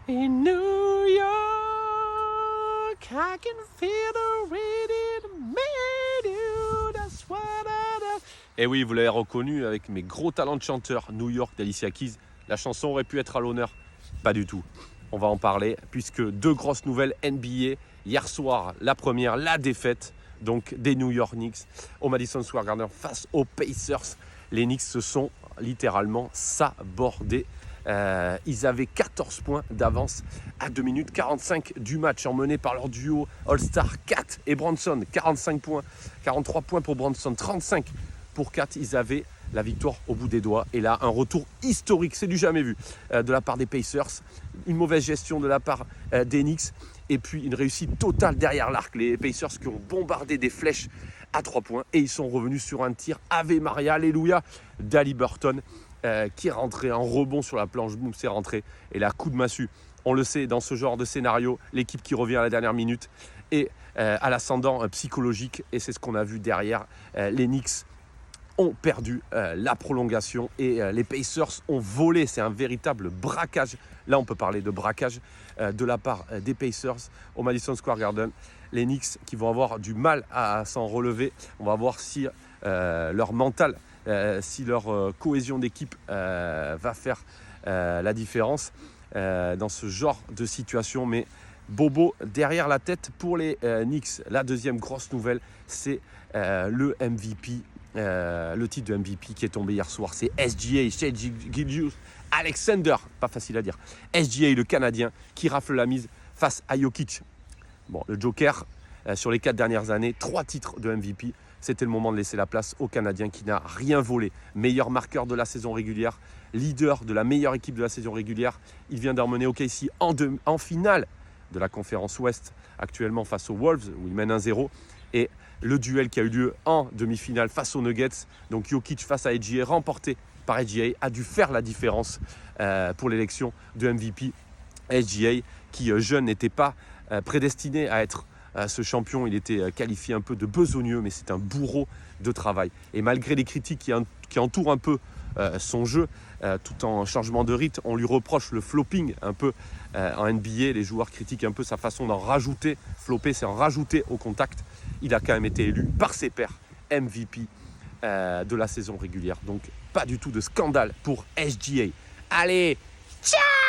In New York, I can feel the rhythm made you. That's what I do. Et oui, vous l'avez reconnu avec mes gros talents de chanteur, New York d'Alicia Keys. La chanson aurait pu être à l'honneur. Pas du tout. On va en parler puisque deux grosses nouvelles NBA. Hier soir, la première, la défaite donc des New York Knicks au Madison Square Garden face aux Pacers. Les Knicks se sont littéralement sabordés. Ils avaient 14 points d'avance à 2 minutes 45 du match, emmenés par leur duo All-Star Kat et Bronson. 45 points, 43 points pour Bronson, 35 pour Kat. Ils avaient la victoire au bout des doigts. Et là, un retour historique, c'est du jamais vu de la part des Pacers. Une mauvaise gestion de la part des Knicks. Et puis une réussite totale derrière l'arc. Les Pacers qui ont bombardé des flèches à 3 points. Et ils sont revenus sur un tir Ave Maria, Alléluia, d'Haliburton qui est rentré en rebond sur la planche. Boum, c'est rentré. Et là, coup de massue. On le sait, dans ce genre de scénario, l'équipe qui revient à la dernière minute est à l'ascendant psychologique. Et c'est ce qu'on a vu derrière. Les Knicks ont perdu la prolongation et les Pacers ont volé. C'est un véritable braquage. Là, on peut parler de braquage de la part des Pacers au Madison Square Garden. Les Knicks qui vont avoir du mal à s'en relever. On va voir si leur mental, si leur cohésion d'équipe va faire la différence dans ce genre de situation. Mais bobo derrière la tête pour les Knicks. La deuxième grosse nouvelle, c'est le MVP. Le titre de MVP qui est tombé hier soir, c'est SGA, Shai Gilgeous-Alexander, pas facile à dire. SGA, le Canadien, qui rafle la mise face à Jokic. Bon, le Joker, sur les 4 dernières années, 3 titres de MVP. C'était le moment de laisser la place au Canadien qui n'a rien volé. Meilleur marqueur de la saison régulière, leader de la meilleure équipe de la saison régulière. Il vient d'emmener OKC en finale de la conférence Ouest, actuellement face aux Wolves, où il mène 1-0. Et le duel qui a eu lieu en demi-finale face aux Nuggets, donc Jokic face à SGA, remporté par SGA, a dû faire la différence pour l'élection de MVP. SGA, qui jeune n'était pas prédestiné à être ce champion, il était qualifié un peu de besogneux, mais c'est un bourreau de travail. Et malgré les critiques qui entourent un peu son jeu, tout en changement de rythme, on lui reproche le flopping un peu en NBA. Les joueurs critiquent un peu sa façon d'en rajouter. Flopper, c'est en rajouter au contact. Il a quand même été élu par ses pairs MVP de la saison régulière. Donc pas du tout de scandale pour SGA. Allez, ciao!